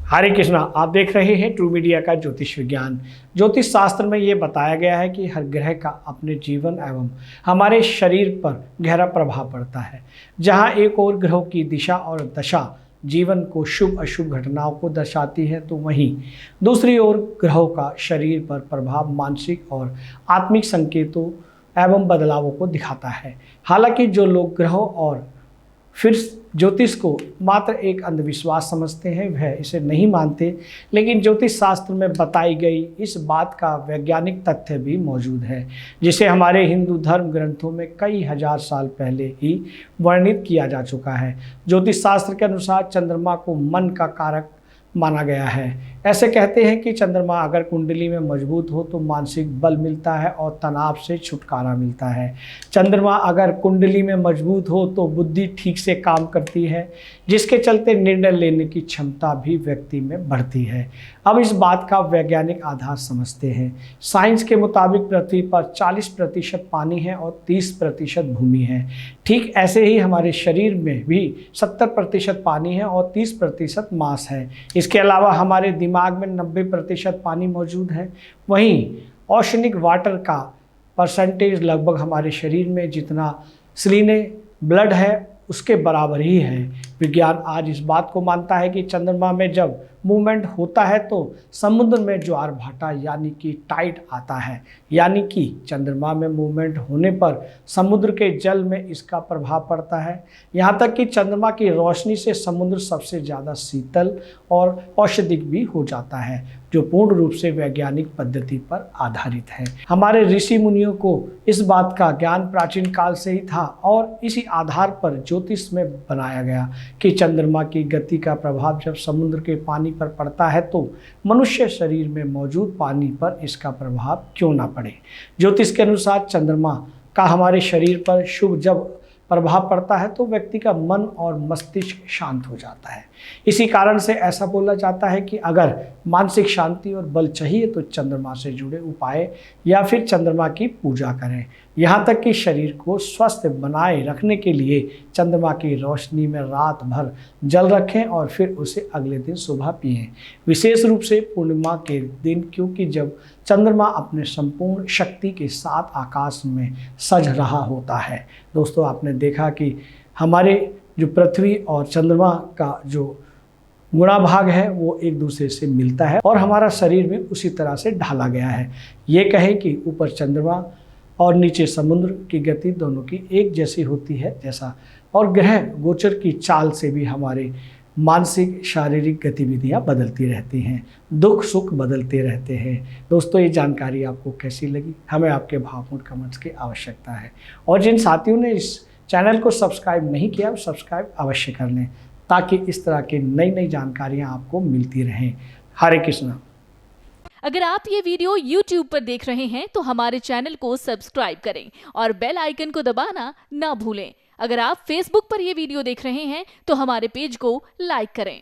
हरे कृष्णा। आप देख रहे हैं ट्रू मीडिया का ज्योतिष विज्ञान। ज्योतिष शास्त्र में ये बताया गया है कि हर ग्रह का अपने जीवन एवं हमारे शरीर पर गहरा प्रभाव पड़ता है। जहाँ एक और ग्रहों की दिशा और दशा जीवन को शुभ अशुभ घटनाओं को दर्शाती है, तो वहीं दूसरी ओर ग्रहों का शरीर पर प्रभाव मानसिक और आत्मिक संकेतों एवं बदलावों को दिखाता है। हालांकि जो लोग ग्रहों और फिर ज्योतिष को मात्र एक अंधविश्वास समझते हैं, वह इसे नहीं मानते, लेकिन ज्योतिष शास्त्र में बताई गई इस बात का वैज्ञानिक तथ्य भी मौजूद है, जिसे हमारे हिंदू धर्म ग्रंथों में कई हजार साल पहले ही वर्णित किया जा चुका है। ज्योतिष शास्त्र के अनुसार चंद्रमा को मन का कारक माना गया है। ऐसे कहते हैं कि चंद्रमा अगर कुंडली में मजबूत हो तो मानसिक बल मिलता है और तनाव से छुटकारा मिलता है। चंद्रमा अगर कुंडली में मजबूत हो तो बुद्धि ठीक से काम करती है, जिसके चलते निर्णय लेने की क्षमता भी व्यक्ति में बढ़ती है। अब इस बात का वैज्ञानिक आधार समझते हैं। साइंस के मुताबिक पृथ्वी पर 40% पानी है और 30% भूमि है। ठीक ऐसे ही हमारे शरीर में भी 70% पानी है और 30% मांस है। इसके अलावा हमारे दिमाग में 90% पानी मौजूद है। वहीं ओशनिक वाटर का परसेंटेज लगभग हमारे शरीर में जितना सलीने ब्लड है उसके बराबर ही है। विज्ञान आज इस बात को मानता है कि चंद्रमा में जब मूवमेंट होता है तो समुद्र में ज्वार भाटा यानी कि टाइड आता है, यानी कि चंद्रमा में मूवमेंट होने पर समुद्र के जल में इसका प्रभाव पड़ता है। यहाँ तक कि चंद्रमा की रोशनी से समुद्र सबसे ज़्यादा शीतल और औषधिक भी हो जाता है, जो पूर्ण रूप से वैज्ञानिक पद्धति पर आधारित है। हमारे ऋषि मुनियों को इस बात का ज्ञान प्राचीन काल से ही था और इसी आधार पर ज्योतिष में बनाया गया कि चंद्रमा की गति का प्रभाव जब समुद्र के पानी पर पड़ता है तो मनुष्य शरीर में मौजूद पानी पर इसका प्रभाव क्यों ना पड़े। ज्योतिष के अनुसार चंद्रमा का हमारे शरीर पर शुभ जब प्रभाव पड़ता है तो व्यक्ति का मन और मस्तिष्क शांत हो जाता है। इसी कारण से ऐसा बोला जाता है कि अगर मानसिक शांति और बल चाहिए तो चंद्रमा से जुड़े उपाय या फिर चंद्रमा की पूजा करें। यहाँ तक कि शरीर को स्वस्थ बनाए रखने के लिए चंद्रमा की रोशनी में रात भर जल रखें और फिर उसे अगले दिन सुबह पिएं, विशेष रूप से पूर्णिमा के दिन, क्योंकि जब चंद्रमा अपने संपूर्ण शक्ति के साथ आकाश में सज रहा होता है। दोस्तों, आपने देखा कि हमारे जो पृथ्वी और चंद्रमा का जो गुणा भाग है वो एक दूसरे से मिलता है और हमारा शरीर भी उसी तरह से ढाला गया है। ये कहें कि ऊपर चंद्रमा और नीचे समुद्र की गति दोनों की एक जैसी होती है जैसा, और ग्रह गोचर की चाल से भी हमारे मानसिक शारीरिक गतिविधियां बदलती रहती हैं, दुख सुख बदलते रहते हैं। दोस्तों, ये जानकारी आपको कैसी लगी? हमें आपके भावपूर्ण कमेंट्स की आवश्यकता है, और जिन साथियों ने इस चैनल को सब्सक्राइब नहीं किया वो सब्सक्राइब अवश्य कर लें, ताकि इस तरह की नई नई जानकारियाँ आपको मिलती रहें। हरे कृष्णा। अगर आप ये वीडियो YouTube पर देख रहे हैं तो हमारे चैनल को सब्सक्राइब करें और बेल आइकन को दबाना ना भूलें। अगर आप Facebook पर ये वीडियो देख रहे हैं तो हमारे पेज को लाइक करें।